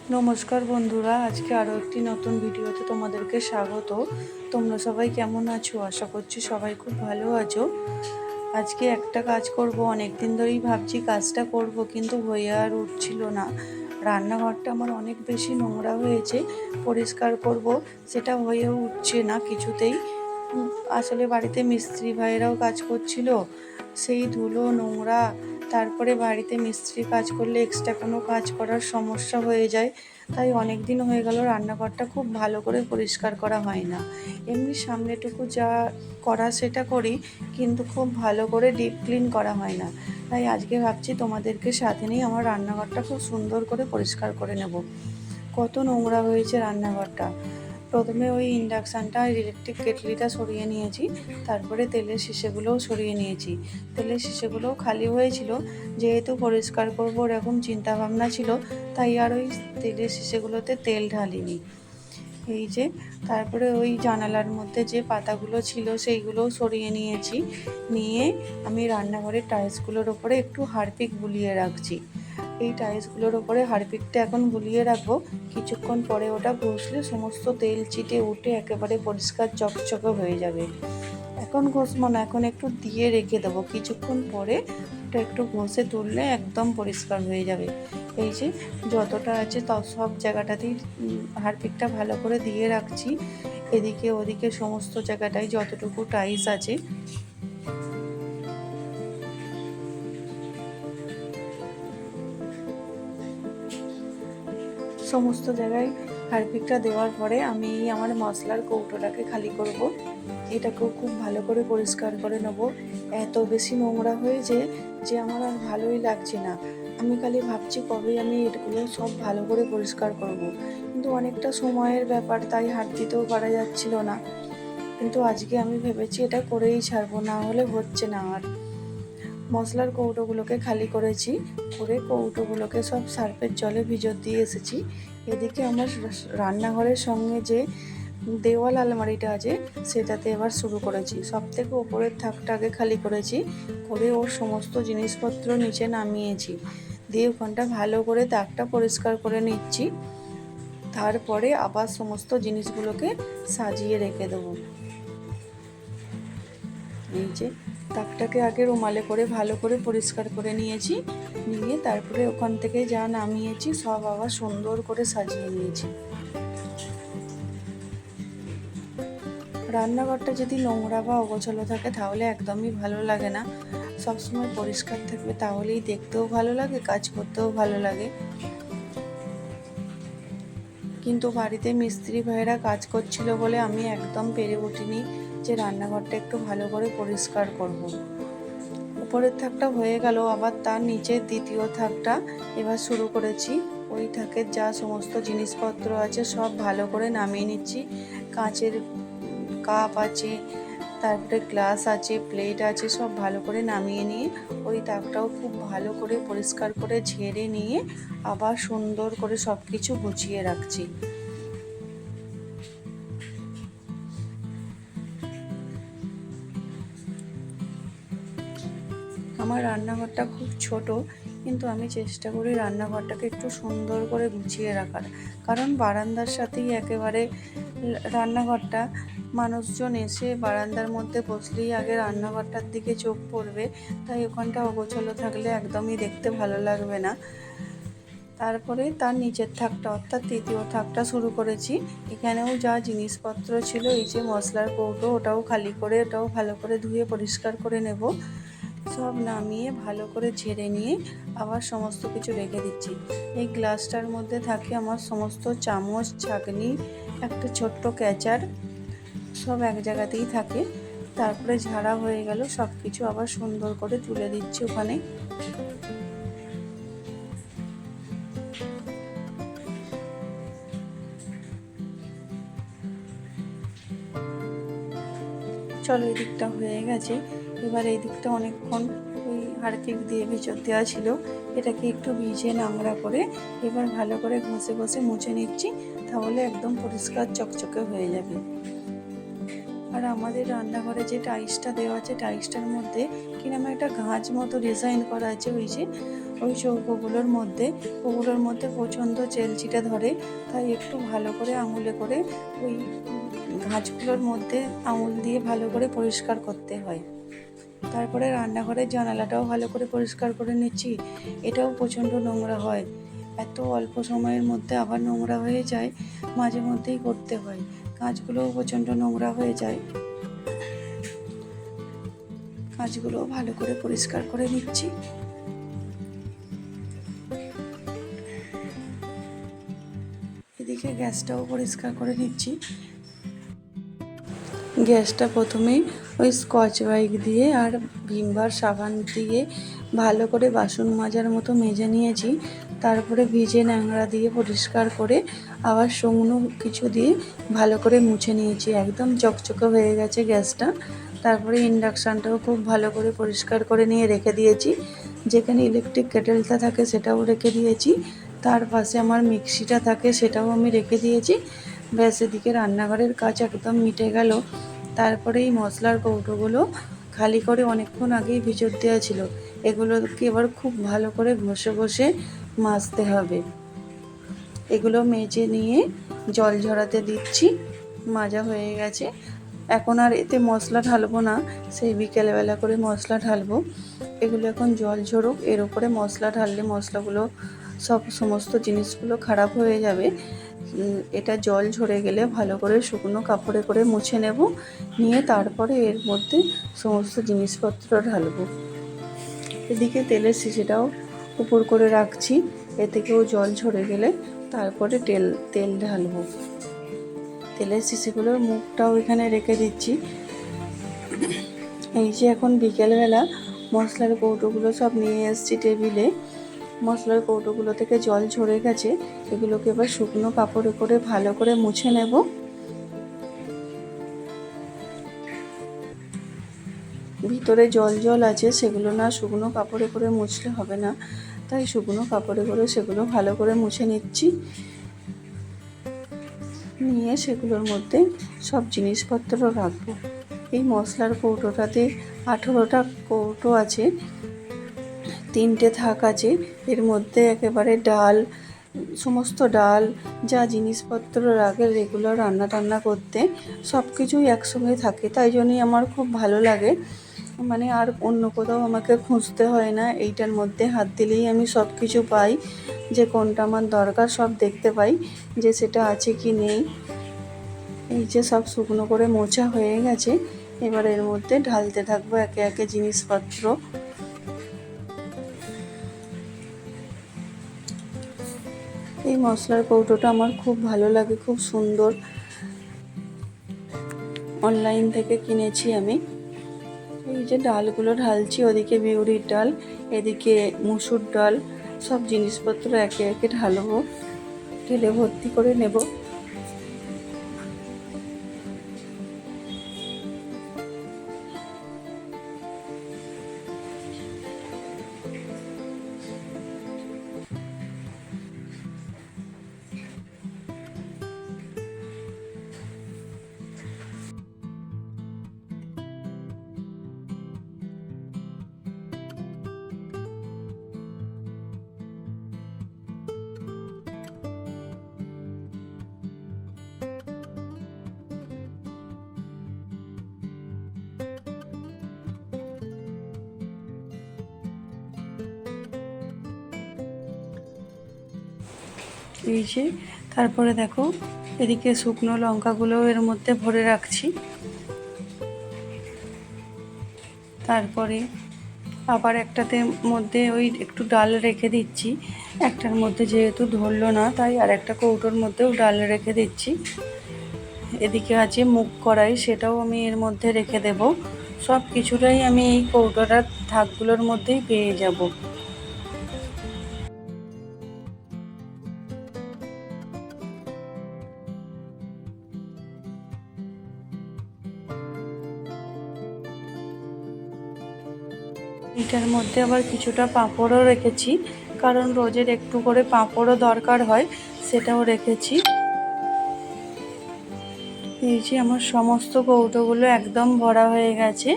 নমস্কার বন্ধুরা, আজকে আরও একটি নতুন ভিডিওতে তোমাদেরকে স্বাগত। তোমরা সবাই কেমন আছো? আশা করছি সবাই খুব ভালো আছো। আজকে একটা কাজ করব, অনেক দিন ধরেই ভাবছি কাজটা করব, কিন্তু হয়ে আর উঠছিল না। রান্নাঘরটা আমার অনেক বেশি নোংরা হয়েছে, পরিষ্কার করব সেটা হয়েও উঠছে না কিছুতেই। আসলে বাড়িতে মিস্ত্রি ভাইয়েরাও কাজ করছিল, সেই ধুলো নোংরা, তারপরে বাড়িতে মিস্ত্রি কাজ করলে এক্সট্রা কোনো কাজ করার সমস্যা হয়ে যায়। তাই অনেক দিন হয়ে গেল রান্নাঘরটা খুব ভালো করে পরিষ্কার করা হয় না। এমনি সামনেটুকু যা করা সেটা করি, কিন্তু খুব ভালো করে ডিপ ক্লিন করা হয় না। তাই আজকে ভাবছি তোমাদেরকে সাথে নিয়ে আমার রান্নাঘরটা খুব সুন্দর করে পরিষ্কার করে নেব। কত নোংরা হয়েছে রান্নাঘরটা। প্রথমে ওই ইন্ডাকশানটা আর ইলেকট্রিক কেটলিটা সরিয়ে নিয়েছি, তারপরে তেলের শিশেগুলোও সরিয়ে নিয়েছি। তেলের শিশেগুলোও খালি হয়েছিল, যেহেতু পরিষ্কার করব এরকম চিন্তাভাবনা ছিল, তাই আর ওই তেলের শিশেগুলোতে তেল ঢালিনি। এই যে তারপরে ওই জানালার মধ্যে যে পাতাগুলো ছিল সেইগুলোও সরিয়ে নিয়েছি। নিয়ে আমি রান্নাঘরের টাইলসগুলোর ওপরে একটু হারপিক বুলিয়ে রাখছি। এই টাইলসগুলোর ওপরে হারপিকটা এখন বুলিয়ে রাখবো, কিছুক্ষণ পরে ওটা ঘষলে সমস্ত তেল চিটে উঠে একেবারে পরিষ্কার চকচকে হয়ে যাবে। এখন ঘষবো না, এখন একটু দিয়ে রেখে দেবো, কিছুক্ষণ পরে ওটা একটু ঘষে তুললে একদম পরিষ্কার হয়ে যাবে। এই যে যতটা আছে সব জায়গাটাতেই হারপিকটা ভালো করে দিয়ে রাখছি, এদিকে ওদিকে সমস্ত জায়গাটায় যতটুকু টাইলস আছে। সমস্ত জায়গায় হারপিকটা দেওয়ার পরে আমি আমার মশলার কৌটোটাকে খালি করব। এটাকেও খুব ভালো করে পরিষ্কার করে নেব। এত বেশি নোংরা হয়েছে যে আমার আর ভালোই লাগছে না। আমি খালি ভাবছি কবে আমি এগুলো সব ভালো করে পরিষ্কার করব। কিন্তু অনেকটা সময়ের ব্যাপার, তাই হাত দিতেও পারা যাচ্ছিল না। কিন্তু আজকে আমি ভেবেছি এটা করেই ছাড়বো, না হলে হচ্ছে না আর। মশলার কৌটোগুলোকে খালি করেছি, করে কৌটোগুলোকে সব সার্ফের জলে ভিজত দিয়ে এসেছি। এদিকে আমার রান্নাঘরের সঙ্গে যে দেওয়াল আলমারিটা আছে সেটাতে এবার শুরু করেছি। সব থেকে ওপরের থাকটা আগে খালি করেছি, করে ওর সমস্ত জিনিসপত্র নিচে নামিয়েছি, দিয়ে ওখানটা ভালো করে দাগটা পরিষ্কার করে নিচ্ছি। তারপরে আবার সমস্ত জিনিসগুলোকে সাজিয়ে রেখে দেবো। এই যে তাকটাকে আগে রুমালে করে ভালো করে পরিষ্কার করে নিয়েছি, নিয়ে তারপরে ওখান থেকে যা নামিয়েছি সব আবার সুন্দর করে সাজিয়ে নিয়েছি। রান্নাঘরটা যদি নোংরা বা অগোছালো থাকে তাহলে একদমই ভালো লাগে না। সবসময় পরিষ্কার থাকবে, তাহলেই দেখতেও ভালো লাগে, কাজ করতেও ভালো লাগে। কিন্তু বাড়িতে মিস্ত্রি ভাইয়েরা কাজ করছিল বলে আমি একদম পেরে উঠিনি যে রান্নাঘরটা একটু ভালো করে পরিষ্কার করব। উপরের থাকটা হয়ে গেল, আবার তার নিচের দ্বিতীয় থাকটা এবার শুরু করেছি। ওই থাকের যা সমস্ত জিনিসপত্র আছে সব ভালো করে নামিয়ে নিচ্ছি। কাঁচের কাপ আছে, তারপরে গ্লাস আছে, প্লেট আছে, সব ভালো করে নামিয়ে নিয়ে ওই তাকটাও খুব ভালো করে পরিষ্কার করে ঝেড়ে নিয়ে আবার সুন্দর করে সব কিছু গুছিয়ে রাখছি। আমার রান্নাঘরটা খুব ছোট, কিন্তু আমি চেষ্টা করি রান্নাঘরটাকে একটু সুন্দর করে গুছিয়ে রাখার, কারণ বারান্দার সাথেই একেবারে রান্নাঘরটা। মানুষজন এসে বারান্দার মধ্যে বসলেই আগে রান্নাঘরটার দিকে চোখ পড়বে, তাই ওখানটা অগোছালো থাকলে একদমই দেখতে ভালো লাগবে না। তারপরে তার নিচের থাকটা অর্থাৎ তৃতীয় থাকটা শুরু করেছি। এখানেও যা জিনিসপত্র ছিল, এই যে মশলার কৌটো, ওটাও খালি করে ওটাও ভালো করে ধুয়ে পরিষ্কার করে নেব। সব নামিয়ে ভালো করে ঝেড়ে নিয়ে আবার সমস্ত কিছু রেখে দিচ্ছি। এই গ্লাসটার মধ্যে থাকে আমার সমস্ত চামচ, ছাঁকনি, একটা ছোট্ট ক্যাচার, সব এক জায়গাতেই থাকে। তারপরে ঝাড়া হয়ে গেল, সব কিছু আবার সুন্দর করে তুলে দিচ্ছি ওখানে। চলো, এই দিকটা হয়ে গেছে। এবার এই দিকটা অনেকক্ষণ ওই হারপিক দিয়ে ভিজত দেওয়া ছিল, এটাকে একটু ভিজে নোংরা করে এবার ভালো করে ঘষে ঘষে মুছে নিচ্ছি, তাহলে একদম পরিষ্কার চকচকে হয়ে যাবে। আর আমাদের রান্নাঘরে যে টাইলসটা দেওয়া আছে, টাইলসটার মধ্যে কিরকম একটা গাছ মতো ডিজাইন করা আছে, ওই যে ওই চৌকোগুলোর মধ্যে ওগুলোর মধ্যে প্রচণ্ড চেলচিটা ধরে, তাই একটু ভালো করে আঙুলে করে ওই ঘাঁচগুলোর মধ্যে আঙুল দিয়ে ভালো করে পরিষ্কার করতে হয়। তারপরে রান্নাঘরের জানালাটাও ভালো করে পরিষ্কার করে নিচ্ছি। এটাও প্রচণ্ড নোংরা হয়, এত অল্প সময়ের মধ্যে আবার নোংরা হয়ে যায়, মাঝে মধ্যেই করতে হয়। কাঁচগুলোও প্রচণ্ড নোংরা হয়ে যায়, কাঁচগুলোও ভালো করে পরিষ্কার করে নিচ্ছি। এদিকে গ্যাসটাও পরিষ্কার করে নিচ্ছি। গ্যাসটা প্রথমেই ওই স্কচ ব্রাইট দিয়ে আর ভিমবার সাবান দিয়ে ভালো করে বাসন মাজার মতো মেজে নিয়েছি। তারপরে ভিজে ন্যাংরা দিয়ে পরিষ্কার করে আবার শুকনো কিছু দিয়ে ভালো করে মুছে নিয়েছি, একদম চকচকে হয়ে গেছে গ্যাসটা। তারপরে ইন্ডাকশানটাও খুব ভালো করে পরিষ্কার করে নিয়ে রেখে দিয়েছি, যেখানে ইলেকট্রিক কেটেলটা থাকে সেটাও রেখে দিয়েছি, তার পাশে আমার মিক্সিটা থাকে সেটাও আমি রেখে দিয়েছি। ব্যাস, এদিকে রান্নাঘরের কাজ একদম মিটে গেল। তারপরে এই মশলার কৌটোগুলো খালি করে অনেকক্ষণ আগেই ভিজত দেওয়া ছিল, এগুলোকে এবার খুব ভালো করে ঘষে ঘষে মাজতে হবে। এগুলো মেজে নিয়ে জল ঝরাতে দিচ্ছি, মাজা হয়ে গেছে। এখন আর এতে মশলা ঢালবো না, সেই বিকেলবেলা করে মশলা ঢালবো। এগুলো এখন জল ঝরুক, এর উপরে মশলা ঢাললে মশলাগুলো সমস্ত জিনিসগুলো খারাপ হয়ে যাবে। এটা জল ঝরে গেলে ভালো করে শুকনো কাপড়ে করে মুছে নেব, নিয়ে তারপরে এর মধ্যে সমস্ত জিনিসপত্র ঢালবো। এদিকে তেলের শিশিটাও উপর করে রাখছি, এ থেকেও জল ঝরে গেলে তারপরে তেল ঢালবো। তেলের শিশিগুলোর মুখটাও এখানে রেখে দিচ্ছি। এই যে এখন বিকেলবেলা মশলার কৌটোগুলো সব নিয়ে এসেছি টেবিলে। মশলার কৌটোগুলো থেকে জল ঝরে গেছে, এগুলোকে এবার শুকনো কাপড়ে করে ভালো করে মুছে নেব। ভিতরে জল আছে, সেগুলো না শুকনো কাপড়ে করে মুছলে হবে না, তাই শুকনো কাপড়ে করে সেগুলো ভালো করে মুছে নিচ্ছি। নিয়ে সেগুলোর মধ্যে সব জিনিসপত্র রাখবো। এই মশলার কৌটোটাতে 18টা কৌটো আছে, 3টে থাক আছে। এর মধ্যে একেবারে ডাল, সমস্ত ডাল যা জিনিসপত্র লাগে রেগুলার রান্না টান্না করতে সব কিছুই একসঙ্গে থাকে, তাই জন্যই আমার খুব ভালো লাগে। মানে আর অন্য কোথাও আমাকে খুঁজতে হয় না, এইটার মধ্যে হাত দিলেই আমি সব কিছু পাই, যে কোনটা আমার দরকার সব দেখতে পাই যে সেটা আছে কি নেই। এই যে সব শুকনো করে মোছা হয়ে গেছে, এবার এর মধ্যে ঢালতে থাকবো একে একে জিনিসপত্র। এই মশলার কৌটোটা আমার খুব ভালো লাগে, খুব সুন্দর, অনলাইন থেকে কিনেছি আমি। এই যে ডালগুলো ঢালছি, ওদিকে বিউলির ডাল, এদিকে মুসুর ডাল, সব জিনিসপত্র একে একে ঢালবো, ঢেলে ভর্তি করে নেব। এই যে তারপরে দেখো এদিকে শুকনো লঙ্কাগুলো এর মধ্যে ভরে রাখছি। তারপরে আবার একটাতে মধ্যে ওই একটু ডাল রেখে দিচ্ছি, একটার মধ্যে যেহেতু ধরলো না তাই আর একটা কৌটোর মধ্যেও ডাল রেখে দিচ্ছি। এদিকে আছে মুগ কড়াই, সেটাও আমি এর মধ্যে রেখে দেব। সব কিছুটাই আমি এই কৌটোটার থাকগুলোর মধ্যেই পেয়ে যাব। এটার মধ্যে আবার কিছুটা পাঁপড়ও রেখেছি, কারণ রোজের একটু করে পাঁপড়ও দরকার হয়, সেটাও রেখেছি। এই যে আমার সমস্ত কৌটোগুলো একদম ভরা হয়ে গেছে,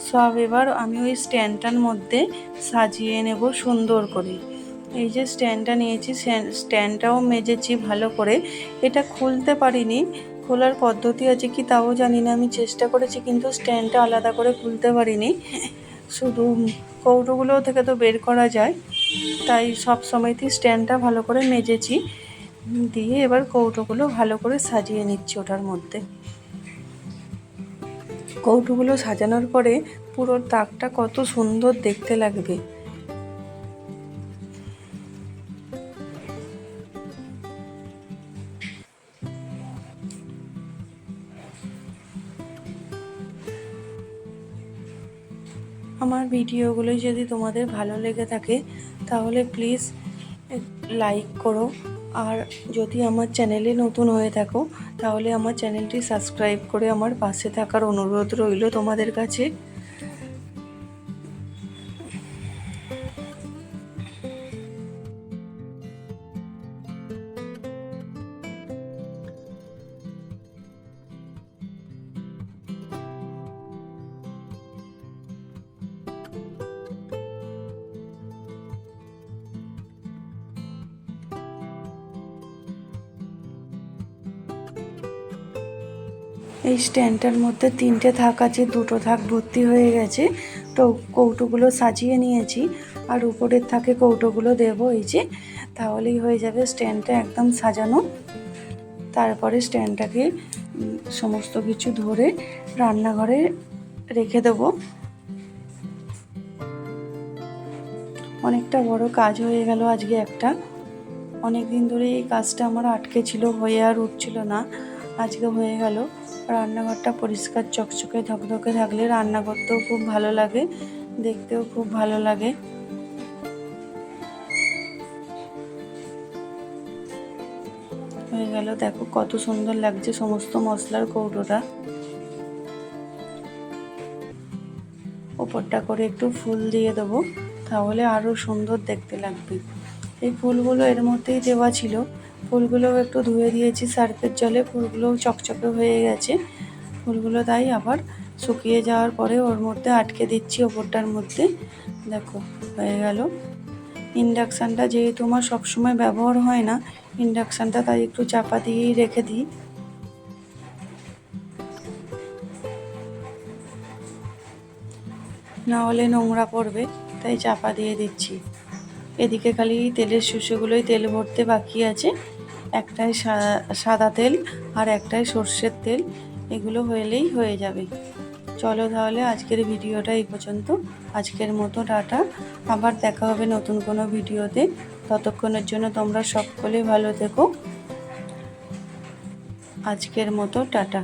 সব এবার আমি ওই স্ট্যান্ডটার মধ্যে সাজিয়ে নেব সুন্দর করে। এই যে স্ট্যান্ডটা নিয়েছি, স্ট্যান্ডটাও মেজেছি ভালো করে। এটা খুলতে পারিনি, খোলার পদ্ধতি আছে কি তাও জানি না, আমি চেষ্টা করেছি কিন্তু স্ট্যান্ডটা আলাদা করে খুলতে পারিনি। শুধু কৌটোগুলো থেকে তো বের করা যায়, তাই সব সময়তেই স্ট্যান্ডটা ভালো করে মেজেছি। দিয়ে এবার কৌটোগুলো ভালো করে সাজিয়ে নিচ্ছি ওটার মধ্যে। কৌটোগুলো সাজানোর পরে পুরো তাকটা কত সুন্দর দেখতে লাগবে। আমার ভিডিওগুলো যদি তোমাদের ভালো লেগে থাকে তাহলে প্লিজ লাইক করো, আর যদি আমার চ্যানেলে নতুন হয়ে থাকো তাহলে আমার চ্যানেলটি সাবস্ক্রাইব করে আমার পাশে থাকার অনুরোধ রইল তোমাদের কাছে। এই স্ট্যান্ডটার মধ্যে 3টে থাক আছে, 2টো থাক ভর্তি হয়ে গেছে। তো কৌটোগুলো সাজিয়ে নিয়েছি, আর উপরের থাকে কৌটোগুলো দেবো এই যে, তাহলেই হয়ে যাবে স্ট্যান্ডটা একদম সাজানো। তারপরে স্ট্যান্ডটাকে সমস্ত কিছু ধরে রান্নাঘরে রেখে দেবো। অনেকটা বড় কাজ হয়ে গেল আজকে একটা। অনেক দিন ধরে এই কাজটা আমার আটকে ছিল, হয়ে আর উঠছিল না, আজকে হয়ে গেল। রান্নাঘরটা পরিষ্কার চকচকে ধকধকে থাকলে রান্না করতেও খুব ভালো লাগে, দেখতেও খুব ভালো লাগে। হয়ে গেল, দেখো কত সুন্দর লাগছে সমস্ত মশলার কৌটোটা। ওপরটা করে একটু ফুল দিয়ে দেবো, তাহলে আরও সুন্দর দেখতে লাগবে। এই ফুলগুলো এর মধ্যেই দেওয়া ছিল, ফুলগুলোও একটু ধুয়ে দিয়েছি সার্ফের জলে, ফুলগুলোও চকচকে হয়ে গেছে। ফুলগুলো তাই আবার শুকিয়ে যাওয়ার পরে ওর মধ্যে আটকে দিচ্ছি ওপরটার মধ্যে। দেখো হয়ে গেল। ইন্ডাকশানটা যেহেতু আমার সবসময় ব্যবহার হয় না, ইন্ডাকশানটা তাই একটু চাপা দিয়েই রেখে দিই। না হলে নোংরা পড়বে, তাই চাপা দিয়ে দিচ্ছি। এদিকে খালি তেলের শুষেগুলোই তেল ভরতে বাকি আছে, একটাই সাদা তেল আর একটাই সর্ষের তেল, এগুলো হলেই হয়ে যাবে। চলো তাহলে আজকের ভিডিওটা এই পর্যন্ত। আজকের মতো টাটা, আবার দেখা হবে নতুন কোনো ভিডিওতে। ততক্ষণের জন্য তোমরা সকলে ভালো থেকো। আজকের মতো টাটা।